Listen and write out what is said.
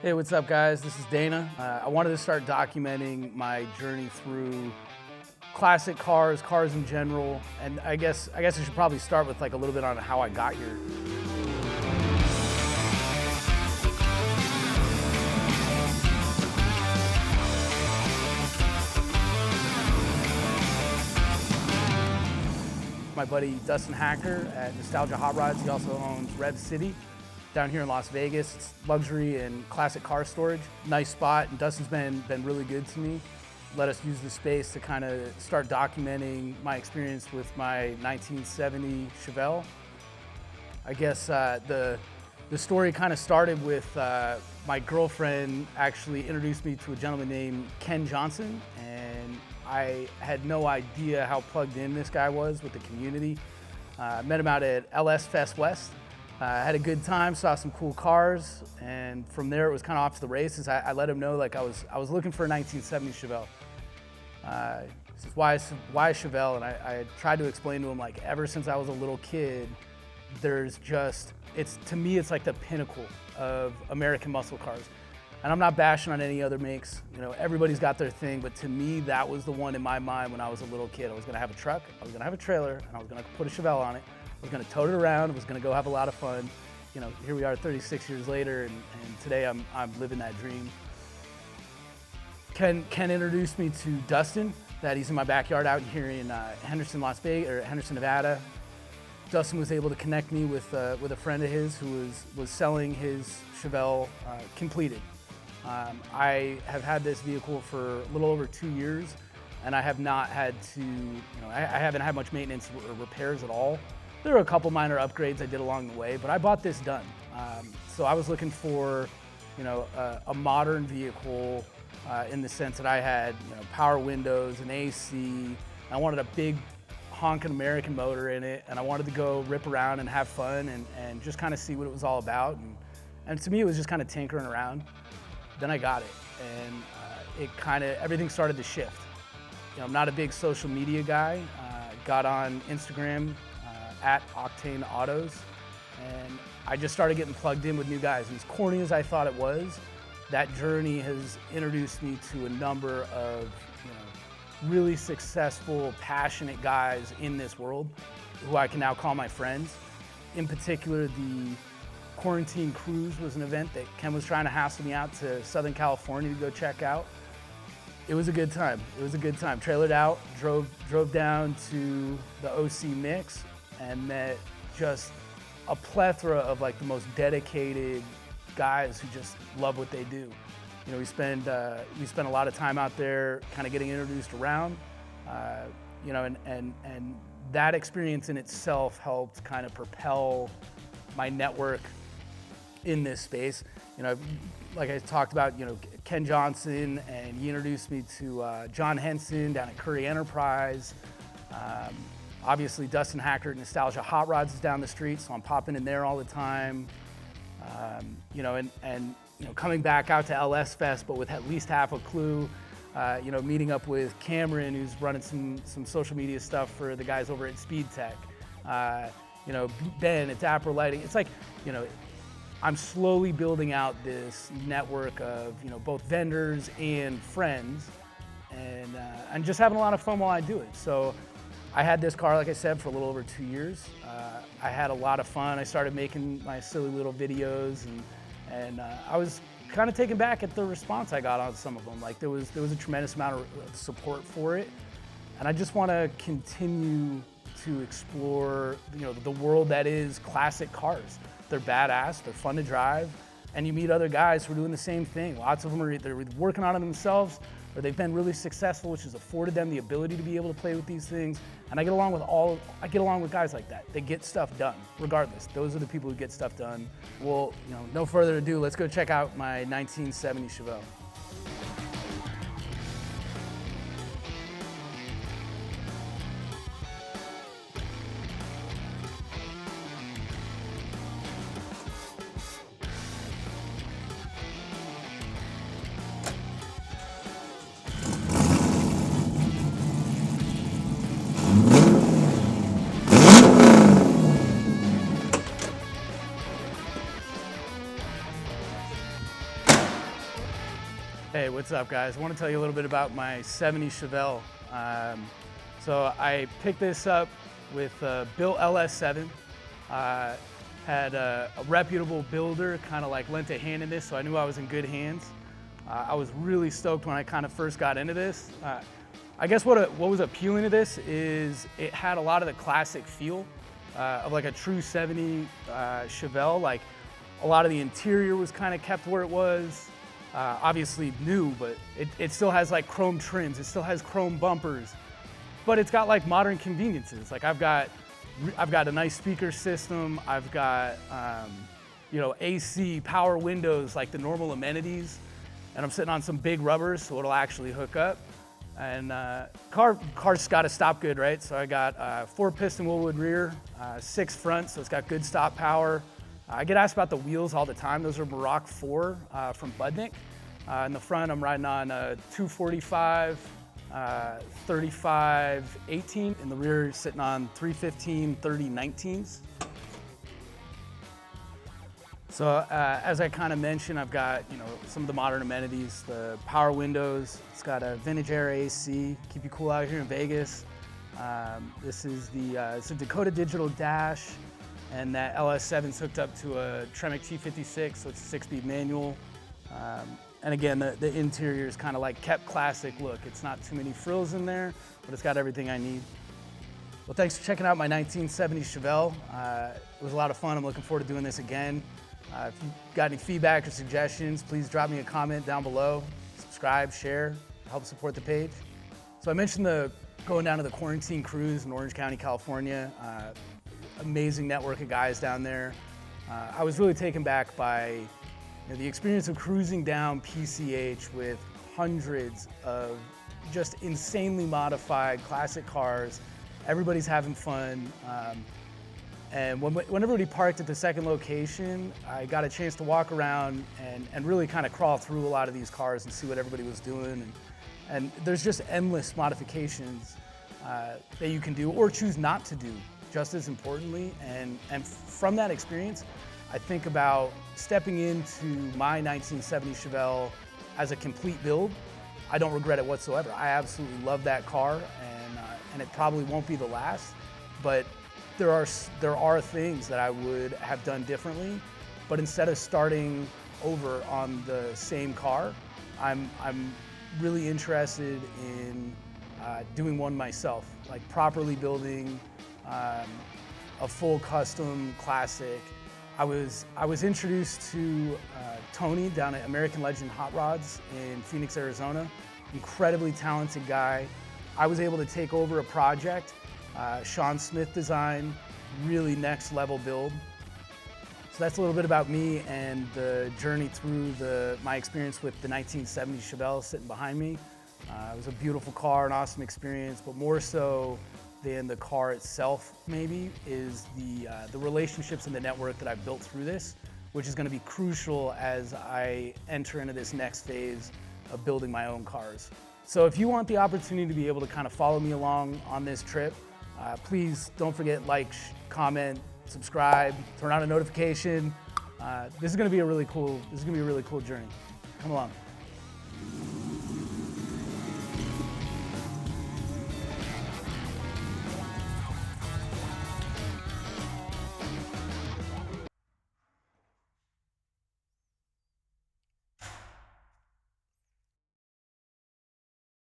Hey, what's up, guys? This is Dana. I wanted to start documenting my journey through classic cars in general, and I guess I should probably start with like a little bit on how I got here. My buddy Dustin Hacker at Nostalgia Hot Rods. He also owns Rev City down here in Las Vegas. It's luxury and classic car storage. Nice spot, and Dustin's been really good to me. Let us use the space to kind of start documenting my experience with my 1970 Chevelle. I guess the story kind of started with my girlfriend actually introduced me to a gentleman named Ken Johnson, and I had no idea how plugged in this guy was with the community. Met him out at LS Fest West. Had a good time, saw some cool cars, and from there it was kind of off to the races. I let him know like I was looking for a 1970 Chevelle. He says, why Chevelle? And I tried to explain to him like ever since I was a little kid, there's just, to me it's like the pinnacle of American muscle cars. And I'm not bashing on any other makes, you know, everybody's got their thing, but to me that was the one in my mind when I was a little kid. I was gonna have a truck, I was gonna have a trailer, and I was gonna put a Chevelle on it. I was gonna tote it around, I was gonna go have a lot of fun. You know, here we are 36 years later, and today I'm living that dream. Ken introduced me to Dustin, that he's in my backyard out here in Henderson, Nevada. Dustin was able to connect me with a friend of his who was selling his Chevelle completed. I have had this vehicle for a little over 2 years, and I have not had to, I haven't had much maintenance or repairs at all. There were a couple minor upgrades I did along the way, but I bought this done. So I was looking for, a modern vehicle in the sense that I had, power windows, an AC. I wanted a big honking American motor in it, and I wanted to go rip around and have fun and just kind of see what it was all about. And to me, it was just kind of tinkering around. Then I got it, and everything started to shift. I'm not a big social media guy. Got on Instagram at Octane Autos, and I just started getting plugged in with new guys. And as corny as I thought it was, that journey has introduced me to a number of really successful, passionate guys in this world who I can now call my friends. In particular, the Quarantine Cruise was an event that Ken was trying to hassle me out to Southern California to go check out. It was a good time. It was a good time. Trailered out, drove down to the OC Mix, and met just a plethora of like the most dedicated guys who just love what they do. We spend a lot of time out there kind of getting introduced around, and that experience in itself helped kind of propel my network in this space. Like I talked about, Ken Johnson, and he introduced me to John Henson down at Curry Enterprise. Obviously, Dustin Hacker at Nostalgia Hot Rods is down the street, so I'm popping in there all the time. Coming back out to LS Fest, but with at least half a clue. Meeting up with Cameron, who's running some social media stuff for the guys over at Speed Tech. Ben at Dapper Lighting. It's like, I'm slowly building out this network of, both vendors and friends, and I'm just having a lot of fun while I do it. So I had this car, like I said, for a little over 2 years. I had a lot of fun. I started making my silly little videos, and I was kind of taken back at the response I got on some of them. Like there was a tremendous amount of support for it, and I just want to continue to explore, the world that is classic cars. They're badass, they're fun to drive, and you meet other guys who are doing the same thing. Lots of them are either working on it themselves, or they've been really successful, which has afforded them the ability to be able to play with these things. And I get along with guys like that. They get stuff done, regardless. Those are the people who get stuff done. Well, no further ado, let's go check out my 1970 Chevelle. Hey, what's up, guys? I want to tell you a little bit about my 70 Chevelle. So I picked this up with built LS7. Had a reputable builder kind of like lent a hand in this, so I knew I was in good hands. I was really stoked when I kind of first got into this. I guess what was appealing to this is it had a lot of the classic feel of like a true 70 Chevelle. Like a lot of the interior was kind of kept where it was. Obviously new, but it still has like chrome trims. It still has chrome bumpers, but it's got like modern conveniences. Like I've got a nice speaker system. I've got AC, power windows, like the normal amenities, and I'm sitting on some big rubbers, so it'll actually hook up. And car's got to stop good, right? So I got 4-piston Willwood rear, 6 front, so it's got good stop power. I get asked about the wheels all the time. Those are Maroc 4 from Budnik. In the front, I'm riding on a 245, 35, 18. In the rear, sitting on 315, 30, 19s. So as I kind of mentioned, I've got some of the modern amenities, the power windows. It's got a vintage era AC, keep you cool out here in Vegas. This is it's a Dakota digital dash. And that LS7's hooked up to a Tremec T56, so it's a 6-speed manual. And again, the interior is kind of like kept classic look. It's not too many frills in there, but it's got everything I need. Well, thanks for checking out my 1970 Chevelle. It was a lot of fun. I'm looking forward to doing this again. If you've got any feedback or suggestions, please drop me a comment down below. Subscribe, share, help support the page. So I mentioned going down to the quarantine cruise in Orange County, California. Amazing network of guys down there. I was really taken back by the experience of cruising down PCH with hundreds of just insanely modified classic cars. Everybody's having fun. And when everybody parked at the second location, I got a chance to walk around and really kind of crawl through a lot of these cars and see what everybody was doing. And there's just endless modifications that you can do or choose not to do, just as importantly. And from that experience, I think about stepping into my 1970 Chevelle as a complete build. I don't regret it whatsoever. I absolutely love that car, and it probably won't be the last, but there are things that I would have done differently. But instead of starting over on the same car, I'm really interested in doing one myself, like properly building a full custom classic. I was introduced to Tony down at American Legend Hot Rods in Phoenix, Arizona. Incredibly talented guy. I was able to take over a project, Sean Smith design, really next level build. So that's a little bit about me and the journey through my experience with the 1970 Chevelle sitting behind me. It was a beautiful car, an awesome experience, but more so than the car itself maybe is the relationships and the network that I've built through this, which is going to be crucial as I enter into this next phase of building my own cars. So if you want the opportunity to be able to kind of follow me along on this trip, please don't forget, like, comment, subscribe, turn on a notification. This is going to be a really cool journey. Come along.